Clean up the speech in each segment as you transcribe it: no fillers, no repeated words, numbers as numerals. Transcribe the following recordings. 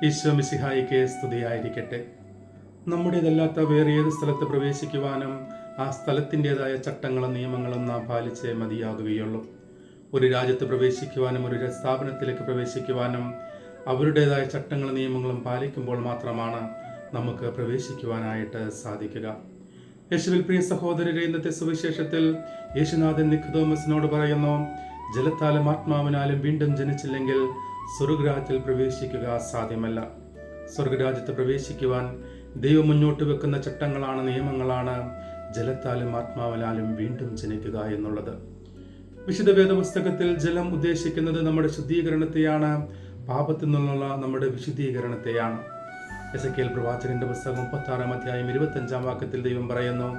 ഈശോ മിശിഹായിക്ക് സ്തുതിയായിരിക്കട്ടെ. നമ്മുടേതല്ലാത്ത വേറെ ഏത് സ്ഥലത്ത് പ്രവേശിക്കുവാനും ആ സ്ഥലത്തിൻ്റെതായ ചട്ടങ്ങളും നിയമങ്ങളും നാം പാലിച്ചേ മതിയാകുകയുള്ളൂ. ഒരു രാജ്യത്ത് പ്രവേശിക്കുവാനും ഒരു സ്ഥാപനത്തിലേക്ക് പ്രവേശിക്കുവാനും അവരുടേതായ ചട്ടങ്ങളും നിയമങ്ങളും പാലിക്കുമ്പോൾ മാത്രമാണ് നമുക്ക് പ്രവേശിക്കുവാനായിട്ട് സാധിക്കുക. യേശുവിൽ പ്രിയ സഹോദരരെ, ഇന്നത്തെ സുവിശേഷത്തിൽ യേശുനാഥൻ നിക്കോദോമസിനോട് പറയുന്നു, ജലത്താലും ആത്മാവിനാലും വീണ്ടും ജനിച്ചില്ലെങ്കിൽ സ്വർഗരാജ്യത്തിൽ പ്രവേശിക്കുക സാധ്യമല്ല. സ്വർഗരാജ്യത്ത് പ്രവേശിക്കുവാൻ ദൈവം മുന്നോട്ട് വെക്കുന്ന ചട്ടങ്ങളാണ്, നിയമങ്ങളാണ് ജലത്താലും ആത്മാവിനാലും വീണ്ടും ജനിക്കുക എന്നുള്ളത്. വിശുദ്ധ വേദപുസ്തകത്തിൽ ജലം ഉദ്ദേശിക്കുന്നത് നമ്മുടെ ശുദ്ധീകരണത്തെയാണ്, പാപത്തിൽ നിന്നുള്ള നമ്മുടെ വിശുദ്ധീകരണത്തെയാണ്. എസെക്കിയേൽ പ്രവാചകന്റെ പുസ്തകം 36-ാം അധ്യായം 25-ാം വാക്യത്തിൽ ദൈവം പറയുന്നു,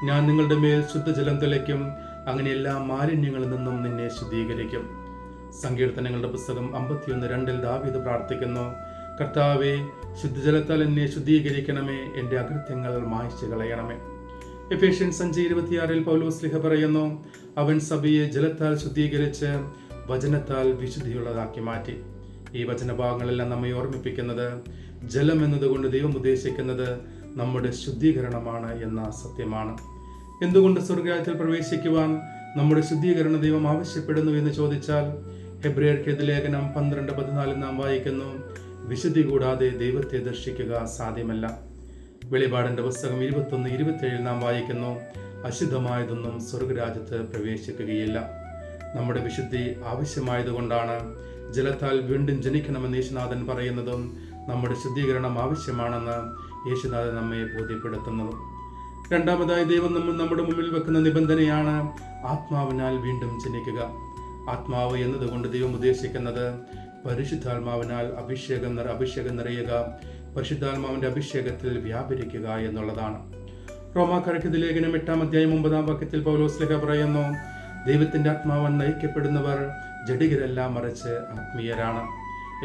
ഞാൻ നിങ്ങളുടെ മേൽ ശുദ്ധജലം തെളിക്കും, അങ്ങനെ എല്ലാ മാലിന്യങ്ങളിൽ നിന്നും നിന്നെ ശുദ്ധീകരിക്കും. സങ്കീർത്തനങ്ങളുടെ പുസ്തകം 51:2 ദാവീദ് പ്രാർത്ഥിക്കുന്നു, കർത്താവേ, ശുദ്ധജലത്താൽ എന്നെ ശുദ്ധീകരിക്കണമേ, എൻ്റെ അകൃത്യങ്ങൾ മായ്ച്ചു കളയണമേ. എഫേഷ്യൻസ് 5:26 പൗലോസ് പറയുന്നു, അവൻ സഭയെ ജലത്താൽ ശുദ്ധീകരിച്ച് വചനത്താൽ വിശുദ്ധിയുള്ളതാക്കി മാറ്റി. ഈ വചനഭാഗങ്ങളെല്ലാം നമ്മെ ഓർമ്മിപ്പിക്കുന്നത് ജലം എന്നതുകൊണ്ട് ദൈവം ഉദ്ദേശിക്കുന്നത് നമ്മുടെ ശുദ്ധീകരണമാണ് എന്ന സത്യമാണ്. എന്തുകൊണ്ട് സ്വർഗരാജ്യത്തിൽ പ്രവേശിക്കുവാൻ നമ്മുടെ ശുദ്ധീകരണ ദൈവം ആവശ്യപ്പെടുന്നു എന്ന് ചോദിച്ചാൽ, ഹെബ്രായർക്ക് ലേഖനം 12:14 നാം വായിക്കുന്നു, വിശുദ്ധി കൂടാതെ ദൈവത്തെ ദർശിക്കുക സാധ്യമല്ല. വെളിപാടിന്റെ പുസ്തകം 21:27 നാം വായിക്കുന്നു, അശുദ്ധമായതൊന്നും സ്വർഗരാജ്യത്ത് പ്രവേശിക്കുകയില്ല. നമ്മുടെ വിശുദ്ധി ആവശ്യമായതുകൊണ്ടാണ് ജലത്താൽ വീണ്ടും ജനിക്കണമെന്ന് യേശുനാഥൻ പറയുന്നതും നമ്മുടെ ശുദ്ധീകരണം ആവശ്യമാണെന്ന് യേശുനാഥൻ നമ്മെ ബോധ്യപ്പെടുത്തുന്നതും. രണ്ടാമതായി ദൈവം നമ്മുടെ മുമ്പിൽ വെക്കുന്ന നിബന്ധനയാണ് ആത്മാവിനാൽ വീണ്ടും ജനിക്കുക. ആത്മാവ് എന്നതുകൊണ്ട് ദൈവം ഉദ്ദേശിക്കുന്നത് പരിശുദ്ധാത്മാവിനാൽ അഭിഷേകം നിറയുക, പരിശുദ്ധാത്മാവിന്റെ അഭിഷേകത്തിൽ വ്യാപരിക്കുക എന്നുള്ളതാണ്. റോമാക്കാർക്ക് ലേഖനം 8-ാം അധ്യായം 9-ാം വാക്യത്തിൽ പൗലോസ് പറയുന്നു, ദൈവത്തിന്റെ ആത്മാവൻ നയിക്കപ്പെടുന്നവർ ജഡികരല്ല, മറിച്ച് ആത്മീയരാണ്.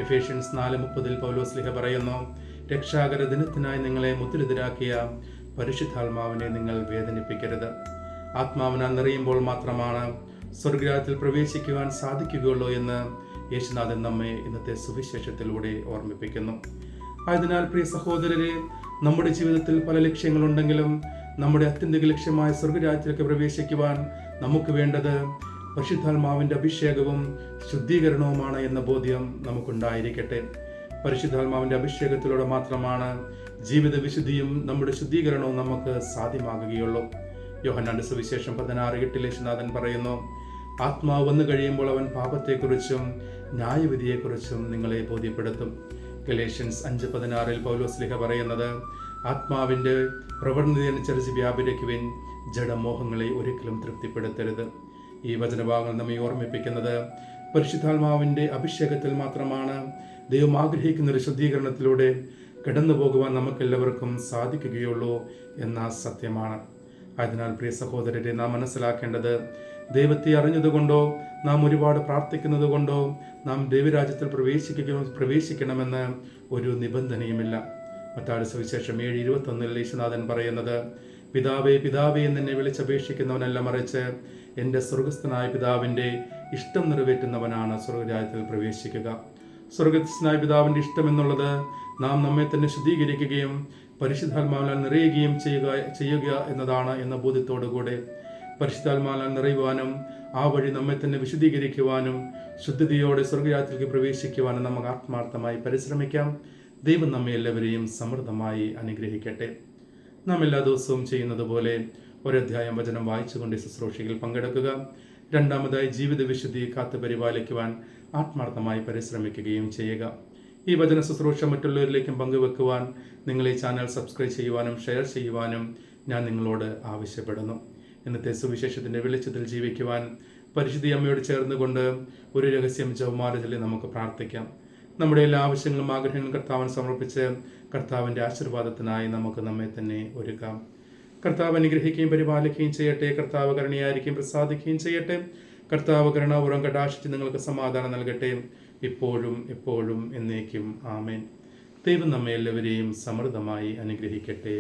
എഫേഷ്യൻസ് 4:30 പൗലോസ് പറയുന്നു, രക്ഷാകര ദിനത്തിനായി നിങ്ങളെ മുദ്രിതരാക്കിയ പരിശുദ്ധാത്മാവിനെ നിങ്ങൾ വേദനിപ്പിക്കരുത്. ആത്മാവിനാൽ നിറയുമ്പോൾ മാത്രമാണ് സ്വർഗരാജ്യത്തിൽ പ്രവേശിക്കുവാൻ സാധിക്കുകയുള്ളൂ എന്ന് യേശുനാഥൻ നമ്മെ ഇന്നത്തെ സുവിശേഷത്തിലൂടെ ഓർമ്മിപ്പിക്കുന്നു. ആയതിനാൽ പ്രിയ സഹോദരരെ, നമ്മുടെ ജീവിതത്തിൽ പല ലക്ഷ്യങ്ങളുണ്ടെങ്കിലും നമ്മുടെ അത്യന്തിക ലക്ഷ്യമായ സ്വർഗരാജ്യത്തിലേക്ക് പ്രവേശിക്കുവാൻ നമുക്ക് വേണ്ടത് പരിശുദ്ധാത്മാവിന്റെ അഭിഷേകവും ശുദ്ധീകരണവുമാണ് എന്ന ബോധ്യം നമുക്കുണ്ടായിരിക്കട്ടെ. പരിശുദ്ധാത്മാവിന്റെ അഭിഷേകത്തിലൂടെ മാത്രമാണ് ജീവിത വിശുദ്ധിയും നമ്മുടെ ശുദ്ധീകരണവും നമുക്ക് സാധ്യമാകുകയുള്ളൂ. യോഹന്നാന്റെ സുവിശേഷം 16:8 യേശുനാഥൻ പറയുന്നു, ആത്മാവ് വന്നു കഴിയുമ്പോൾ അവൻ പാപത്തെക്കുറിച്ചും ന്യായവിധിയെക്കുറിച്ചും നിങ്ങളെ ബോധ്യപ്പെടുത്തും. ഗലേഷ്യൻസ് 5:16 പൗലോസ് പറയുന്നത്, ആത്മാവിന്റെ പ്രവണത അനുസരിച്ച് വ്യാപരിക്കുവിൻ, ജഡമോഹങ്ങളെ ഒരിക്കലും തൃപ്തിപ്പെടുത്തരുത്. ഈ വചനഭാഗങ്ങൾ നമ്മെ ഓർമ്മിപ്പിക്കുന്നത് പരിശുദ്ധാത്മാവിന്റെ അഭിഷേകത്തിൽ മാത്രമാണ് ദൈവം ആഗ്രഹിക്കുന്ന ഒരു ശുദ്ധീകരണത്തിലൂടെ കടന്നു പോകുവാൻ നമുക്കെല്ലാവർക്കും സാധിക്കുകയുള്ളൂ എന്ന സത്യമാണ്. അതിനാൽ പ്രിയ സഹോദരരെ, നാം മനസ്സിലാക്കേണ്ടത് ദൈവത്തെ അറിഞ്ഞതുകൊണ്ടോ നാം ഒരുപാട് പ്രാർത്ഥിക്കുന്നത് കൊണ്ടോ നാം ദൈവരാജ്യത്തിൽ പ്രവേശിക്കണമെന്ന് ഒരു നിബന്ധനയുമില്ല. മത്തായി സുവിശേഷം 7:21 യേശുനാഥൻ പറയുന്നത്, പിതാവേ പിതാവേ എന്നെ വിളിച്ചപേക്ഷിക്കുന്നവനല്ല, മറിച്ച് എൻ്റെ സ്വർഗസ്ഥനായ പിതാവിൻ്റെ ഇഷ്ടം നിറവേറ്റുന്നവനാണ് സ്വർഗരാജ്യത്തിൽ പ്രവേശിക്കുക. സ്വർഗസ്ഥനായ പിതാവിൻ്റെ ഇഷ്ടം എന്നുള്ളത് നാം നമ്മെ തന്നെ ശുദ്ധീകരിക്കുകയും പരിശുദ്ധാത്മാവിനാൽ നിറയുകയും ചെയ്യുക എന്നതാണ് എന്ന ബോധ്യത്തോടുകൂടെ പരിശുദ്ധാത്മാവിനാൽ നിറയുവാനും ആ വഴി നമ്മെ തന്നെ വിശുദ്ധീകരിക്കുവാനും ശുദ്ധതയോടെ സ്വർഗരാജ്യത്തിലേക്ക് പ്രവേശിക്കുവാനും നമുക്ക് ആത്മാർത്ഥമായി പരിശ്രമിക്കാം. ദൈവം നമ്മെ എല്ലാവരെയും സമൃദ്ധമായി അനുഗ്രഹിക്കട്ടെ. നാം എല്ലാ ദിവസവും ചെയ്യുന്നത് പോലെ ഒരധ്യായം വചനം വായിച്ചുകൊണ്ട് ശുശ്രൂഷയിൽ പങ്കെടുക്കുക. രണ്ടാമതായി ജീവിത വിശുദ്ധി കാത്തു പരിപാലിക്കുവാൻ ആത്മാർത്ഥമായി പരിശ്രമിക്കുകയും ചെയ്യുക. ഈ വചന ശുശ്രൂഷ മറ്റുള്ളവരിലേക്കും പങ്കുവെക്കുവാൻ നിങ്ങൾ ഈ ചാനൽ സബ്സ്ക്രൈബ് ചെയ്യുവാനും ഷെയർ ചെയ്യുവാനും ഞാൻ നിങ്ങളോട് ആവശ്യപ്പെടുന്നു. ഇന്നത്തെ സുവിശേഷത്തിന്റെ വെളിച്ചത്തിൽ ജീവിക്കുവാൻ പരിശുദ്ധ അമ്മയോട് ചേർന്നുകൊണ്ട് ഒരു രഹസ്യം ജപമാല ചൊല്ലി നമുക്ക് പ്രാർത്ഥിക്കാം. നമ്മുടെ എല്ലാ ആവശ്യങ്ങളും ആഗ്രഹങ്ങളും കർത്താവിന് സമർപ്പിച്ച് കർത്താവിൻ്റെ ആശീർവാദത്തിനായി നമുക്ക് നമ്മെ തന്നെ ഒരുക്കാം. കർത്താവ് അനുഗ്രഹിക്കുകയും പരിപാലിക്കുകയും ചെയ്യട്ടെ. കർത്താവ് കരുണയായിരിക്കും പ്രസാദിക്കുകയും ചെയ്യട്ടെ. കർത്താവ് കരുണാപൂർവ്വം കടാക്ഷിച്ച് നിങ്ങൾക്ക് സമാധാനം നൽകട്ടെ, ഇപ്പോഴും എപ്പോഴും എന്നേക്കും. ആമേൻ. ദൈവം നമ്മെ എല്ലാവരെയും സമൃദ്ധമായി അനുഗ്രഹിക്കട്ടെ.